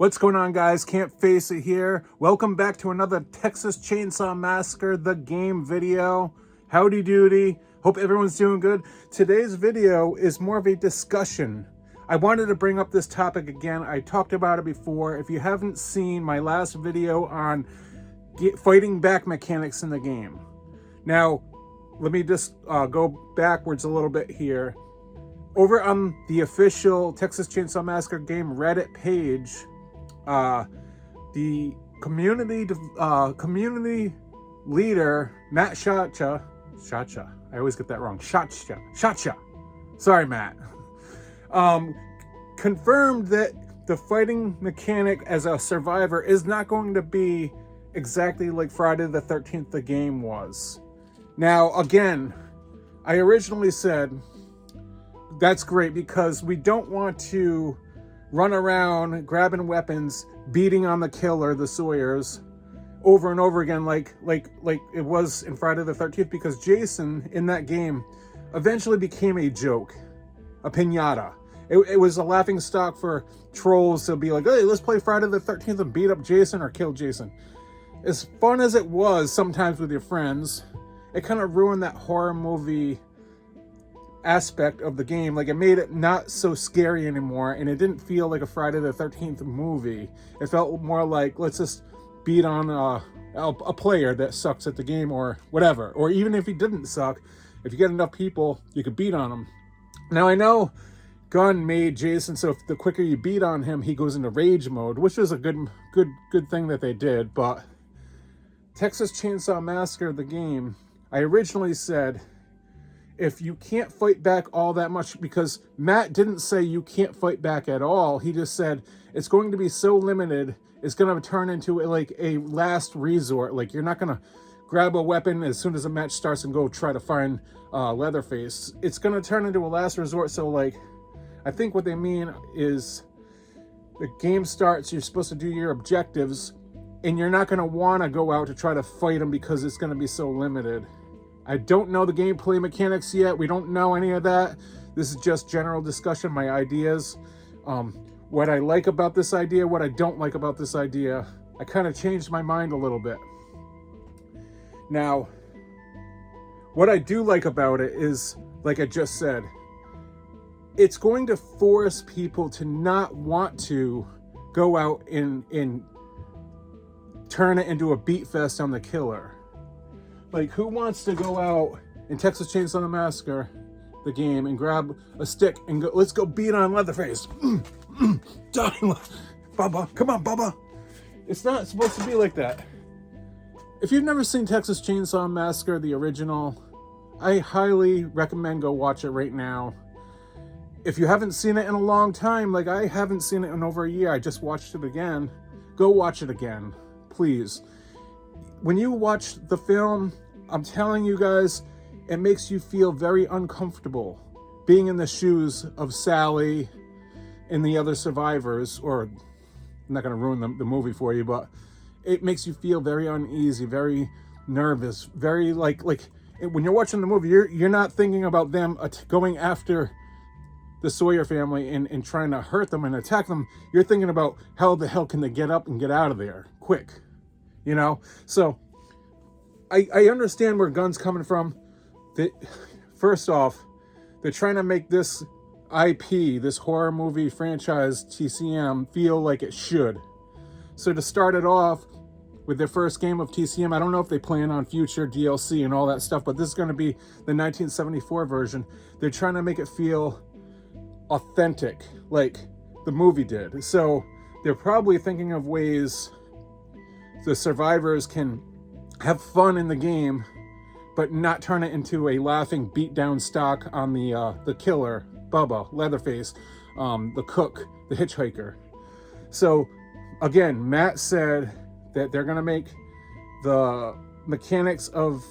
What's going on, guys? Campfacer here. Welcome back to another Texas Chainsaw Massacre, the game video. Howdy doody. Hope everyone's doing good. Today's video is more of a discussion. I wanted to bring up this topic again. I talked about it before. If you haven't seen my last video on fighting back mechanics in the game. Now, let me just go backwards a little bit here. Over on the official Texas Chainsaw Massacre game Reddit page, the community leader Matt Shacha, I always get that wrong. Shacha. Sorry, Matt. Confirmed that the fighting mechanic as a survivor is not going to be exactly like Friday the 13th the game was. Now, again, I originally said that's great because we don't want to run around grabbing weapons, beating on the killer, the Sawyers, over and over again like it was in Friday the 13th, because Jason in that game eventually became a joke, a piñata. It was a laughing stock for trolls to be like, hey, let's play Friday the 13th and beat up Jason or kill Jason. As fun as it was sometimes with your friends, it kind of ruined that horror movie aspect of the game. Like, it made it not so scary anymore, and it didn't feel like a Friday the 13th movie. It felt more like, let's just beat on a player that sucks at the game or whatever. Or even if he didn't suck, if you get enough people, you could beat on him. Now, I know Gunn made Jason so if the quicker you beat on him, he goes into rage mode, which was a good thing that they did. But Texas Chainsaw Massacre, the game, I originally said, if you can't fight back all that much, because Matt didn't say you can't fight back at all. He just said it's going to be so limited, it's going to turn into like a last resort. Like, you're not going to grab a weapon as soon as the match starts and go try to find Leatherface. It's going to turn into a last resort. So, like, I think what they mean is the game starts, you're supposed to do your objectives, and you're not going to want to go out to try to fight him because it's going to be so limited. I don't know the gameplay mechanics yet. We don't know any of that. This is just general discussion, my ideas. What I like about this idea, what I don't like about this idea. I kind of changed my mind a little bit. Now, what I do like about it is, like I just said, it's going to force people to not want to go out and turn it into a beat fest on the killer. Like, who wants to go out in Texas Chainsaw Massacre, the game, and grab a stick and go, let's go beat on Leatherface. Bubba, come on, Bubba. It's not supposed to be like that. If you've never seen Texas Chainsaw Massacre, the original, I highly recommend go watch it right now. If you haven't seen it in a long time, like I haven't seen it in over a year, I just watched it again, go watch it again, please. When you watch the film, I'm telling you guys, it makes you feel very uncomfortable being in the shoes of Sally and the other survivors. Or, I'm not going to ruin the movie for you, but it makes you feel very uneasy, very nervous, very like when you're watching the movie, you're not thinking about them going after the Sawyer family and trying to hurt them and attack them. You're thinking about how the hell can they get up and get out of there quick, you know? So I understand where Gunn's coming from. First off, they're trying to make this IP, this horror movie franchise, TCM, feel like it should. So to start it off with their first game of TCM, I don't know if they plan on future DLC and all that stuff, but this is going to be the 1974 version. They're trying to make it feel authentic, like the movie did. So they're probably thinking of ways the survivors can have fun in the game, but not turn it into a laughing beat-down stock on the killer, Bubba, Leatherface, the cook, the hitchhiker. So, again, Matt said that they're going to make the mechanics of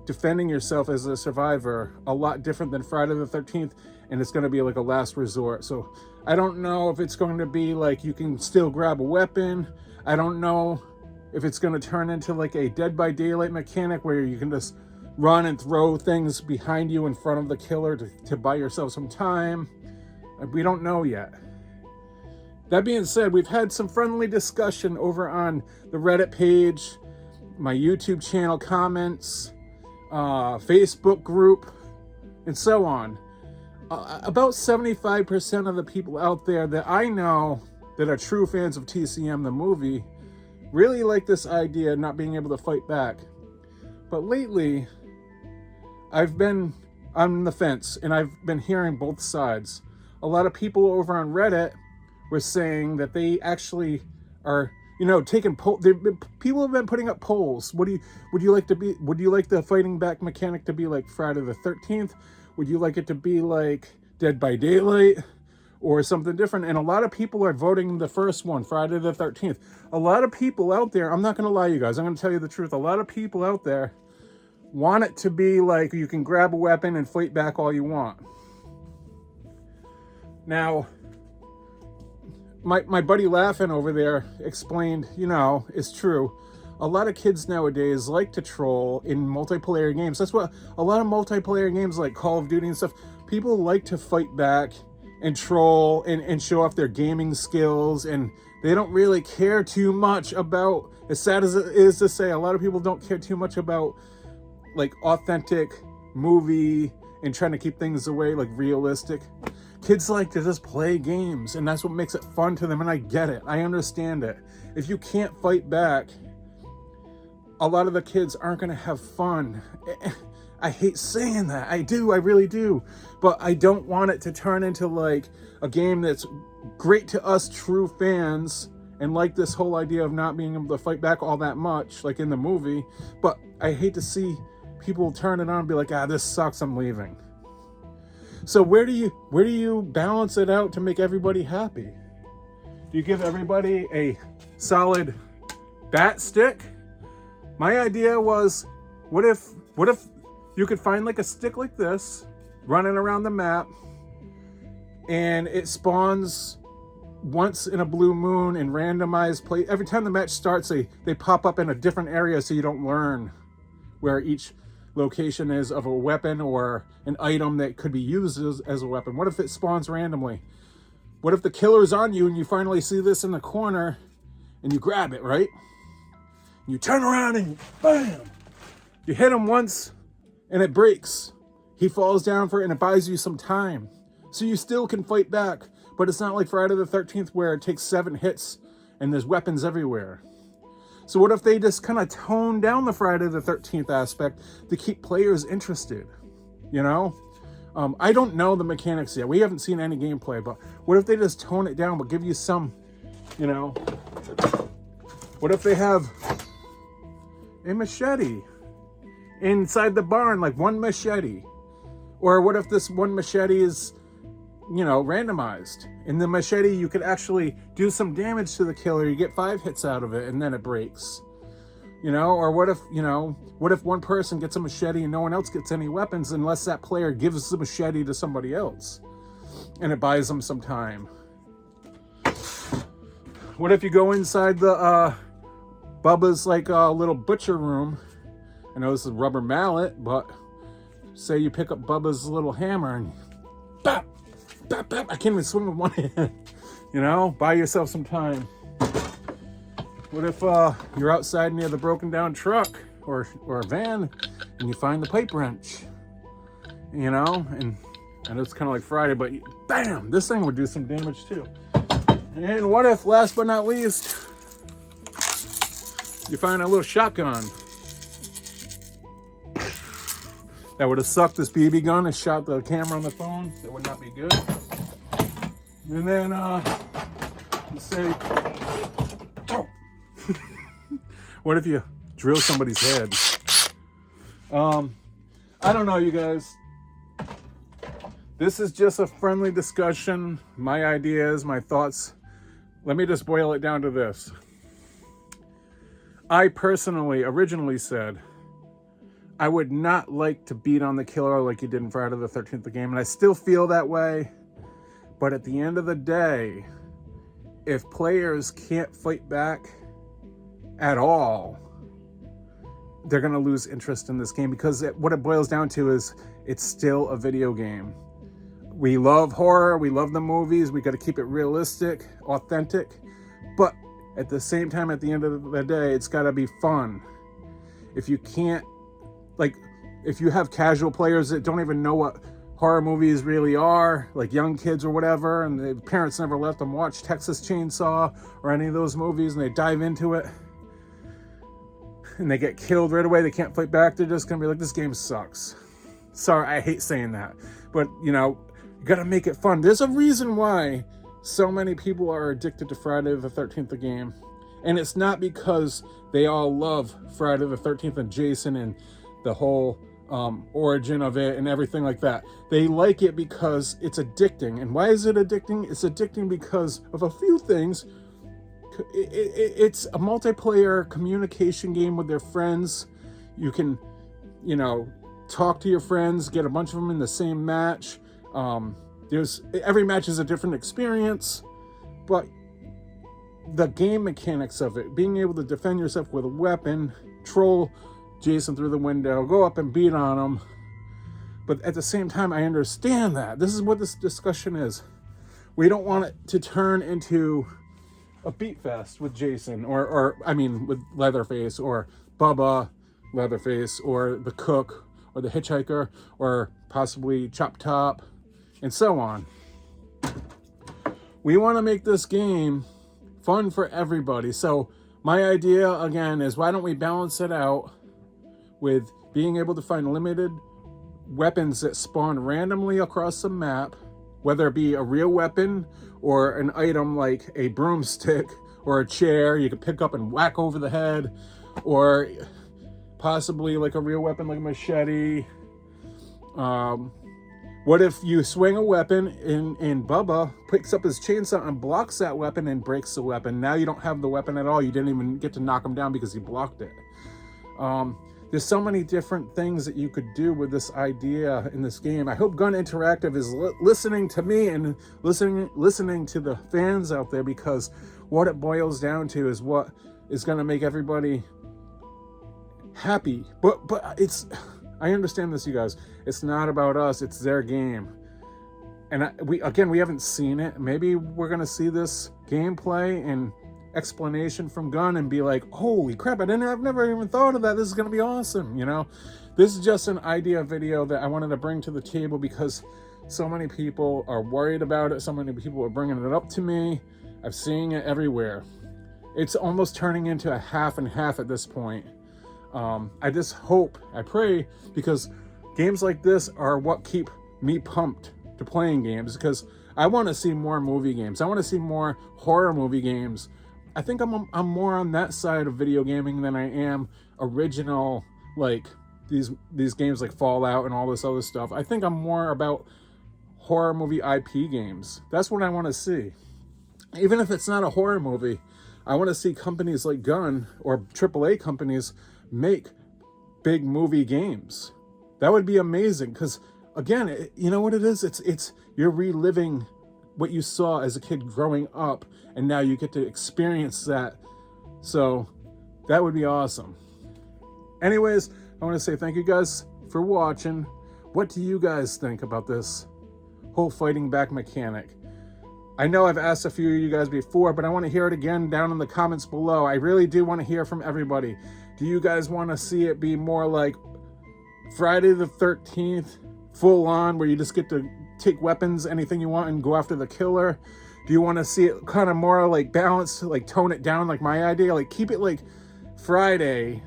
defending yourself as a survivor a lot different than Friday the 13th, and it's going to be like a last resort. So, I don't know if it's going to be like you can still grab a weapon. I don't know if it's going to turn into like a Dead by Daylight mechanic where you can just run and throw things behind you in front of the killer to buy yourself some time. We don't know yet. That being said, we've had some friendly discussion over on the Reddit page, my YouTube channel comments, Facebook group, and so on. About 75% of the people out there that I know that are true fans of TCM the movie really like this idea of not being able to fight back. But lately, I've been on the fence and I've been hearing both sides. A lot of people over on Reddit were saying that they actually are, taking people have been putting up polls. Would you like the fighting back mechanic to be like Friday the 13th? Would you like it to be like Dead by Daylight or something different? And a lot of people are voting the first one, Friday the 13th. A lot of people out there, I'm not going to lie, you guys, I'm going to tell you the truth. A lot of people out there want it to be like you can grab a weapon and fight back all you want. Now, my buddy Laughing over there explained, it's true. A lot of kids nowadays like to troll in multiplayer games. That's what a lot of multiplayer games like Call of Duty and stuff, people like to fight back and troll and show off their gaming skills, and they don't really care too much about, as sad as it is to say, a lot of people don't care too much about like authentic movie and trying to keep things away, like realistic. Kids like to just play games, and that's what makes it fun to them, and I get it. I understand it. If you can't fight back, a lot of the kids aren't going to have fun. I hate saying that. I really do. But I don't want it to turn into like a game that's great to us true fans and like this whole idea of not being able to fight back all that much, like in the movie. But I hate to see people turn it on and be like, this sucks, I'm leaving. So where do you balance it out to make everybody happy? Do you give everybody a solid bat stick? My idea was, what if you could find like a stick like this running around the map, and it spawns once in a blue moon in randomized play. Every time the match starts, they pop up in a different area, so you don't learn where each location is of a weapon or an item that could be used as a weapon. What if it spawns randomly? What if the killer's on you and you finally see this in the corner and you grab it, right? You turn around and bam! You hit him once and it breaks. He falls down for it and it buys you some time. So you still can fight back, but it's not like Friday the 13th where it takes 7 hits and there's weapons everywhere. So what if they just kind of tone down the Friday the 13th aspect to keep players interested? I don't know the mechanics yet. We haven't seen any gameplay, but what if they just tone it down but give you some, what if they have a machete inside the barn, like one machete? Or what if this one machete is, randomized? In the machete, you could actually do some damage to the killer. You get 5 hits out of it, and then it breaks. Or what if one person gets a machete and no one else gets any weapons unless that player gives the machete to somebody else, and it buys them some time? What if you go inside the Bubba's like little butcher room? I know this is rubber mallet, but say you pick up Bubba's little hammer and bap, bap, bap. I can't even swing with one hand. Buy yourself some time. What if you're outside near the broken down truck or a van and you find the pipe wrench? And it's kind of like Friday, but bam, this thing would do some damage too. And what if, last but not least, you find a little shotgun that would have sucked this BB gun and shot the camera on the phone? That would not be good. And then you say, oh. What if you drill somebody's head? I don't know, you guys. This is just a friendly discussion. My ideas, my thoughts. Let me just boil it down to this. I personally originally said I would not like to beat on the killer like you did in Friday the 13th the game, and I still feel that way. But at the end of the day, if players can't fight back at all, they're going to lose interest in this game, because what it boils down to is it's still a video game. We love horror, we love the movies, we got to keep it realistic, authentic, but at the same time, at the end of the day, it's got to be fun. If you can't, like, if you have casual players that don't even know what horror movies really are, like young kids or whatever, and the parents never let them watch Texas Chainsaw or any of those movies, and they dive into it and they get killed right away, they can't fight back, they're just gonna be like, this game sucks. Sorry, I hate saying that, but you know, you gotta make it fun. There's a reason why so many people are addicted to Friday the 13th, the game, and it's not because they all love Friday the 13th and Jason and the whole origin of it and everything like that. They like it because it's addicting. And why is it addicting? It's addicting because of a few things. It's a multiplayer communication game with their friends. You can, you know, talk to your friends, get a bunch of them in the same match. Every match is a different experience, but the game mechanics of it, being able to defend yourself with a weapon, troll Jason through the window, go up and beat on him. But at the same time, I understand that. This is what this discussion is. We don't want it to turn into a beat fest with Jason, or I mean, with Leatherface, or Bubba Leatherface, or the Cook, or the Hitchhiker, or possibly Chop Top, and so on. We want to make this game fun for everybody. So my idea, again, is why don't we balance it out with being able to find limited weapons that spawn randomly across the map, whether it be a real weapon or an item like a broomstick or a chair you can pick up and whack over the head, or possibly like a real weapon like a machete. What if you swing a weapon and Bubba picks up his chainsaw and blocks that weapon and breaks the weapon? Now you don't have the weapon at all. You didn't even get to knock him down because he blocked it. There's so many different things that you could do with this idea in this game. I hope Gun Interactive is listening to me and listening to the fans out there, because what it boils down to is what is going to make everybody happy. But I understand this, you guys. It's not about us. It's their game. And we haven't seen it. Maybe we're going to see this gameplay and explanation from Gunn and be like, holy crap, I've never even thought of that. This is going to be awesome. You know, this is just an idea video that I wanted to bring to the table because so many people are worried about it. So many people are bringing it up to me. I'm seeing it everywhere. It's almost turning into a half and half at this point. I just hope, I pray, because games like this are what keep me pumped to playing games, because I want to see more movie games. I want to see more horror movie games. I think I'm more on that side of video gaming than I am original, like these games like Fallout and all this other stuff. I think I'm more about horror movie IP games. That's what I want to see. Even if it's not a horror movie, I want to see companies like Gun or AAA companies make big movie games. That would be amazing, because again, you know what it is? It's you're reliving what you saw as a kid growing up, and now you get to experience that. So that would be awesome. Anyways, I want to say thank you guys for watching. What do you guys think about this whole fighting back mechanic? I know I've asked a few of you guys before, but I want to hear it again down in the comments below. I really do want to hear from everybody. Do you guys want to see it be more like Friday the 13th, full on, where you just get to take weapons, anything you want, and go after the killer? Do you want to see it kind of more like balanced, like tone it down like my idea? Like keep it like Friday,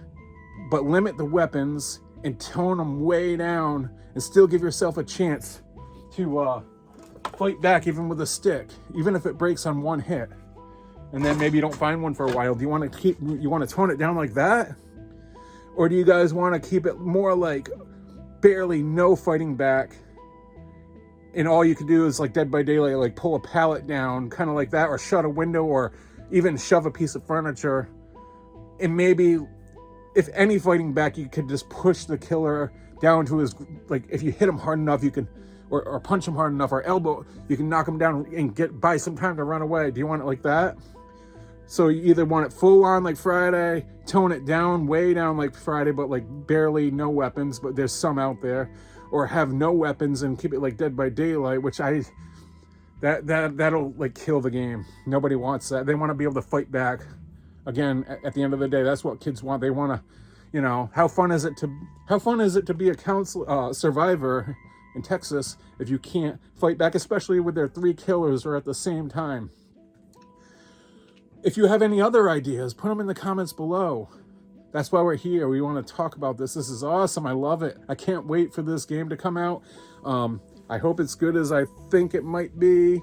but limit the weapons and tone them way down and still give yourself a chance to fight back even with a stick, even if it breaks on one hit. And then maybe you don't find one for a while. Do you want to tone it down like that? Or do you guys want to keep it more like barely no fighting back, and all you can do is like Dead by Daylight, like pull a pallet down, kind of like that, or shut a window, or even shove a piece of furniture? And maybe if any fighting back, you could just push the killer down to his, like if you hit him hard enough, you can, or punch him hard enough, or elbow, you can knock him down and buy some time to run away. Do you want it like that? So you either want it full on like Friday, tone it down, way down like Friday, but like barely no weapons, but there's some out there. or have no weapons and keep it like Dead by Daylight, which that'll like kill the game. Nobody wants that. They want to be able to fight back. Again, at the end of the day, that's what kids want. They want to, you know, how fun is it to be a survivor in Texas if you can't fight back, especially with their 3 killers or at the same time. If you have any other ideas, put them in the comments below. That's why we're here. We want to talk about this. This is awesome. I love it. I can't wait for this game to come out. I hope it's good as I think it might be.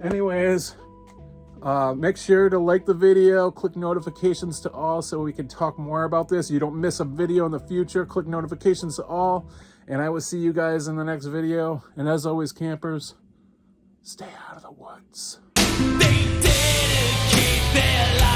Anyways, make sure to like the video, click notifications to all so we can talk more about this. You don't miss a video in the future. Click notifications to all, and I will see you guys in the next video. And as always, campers, stay out of the woods. They didn't keep their life.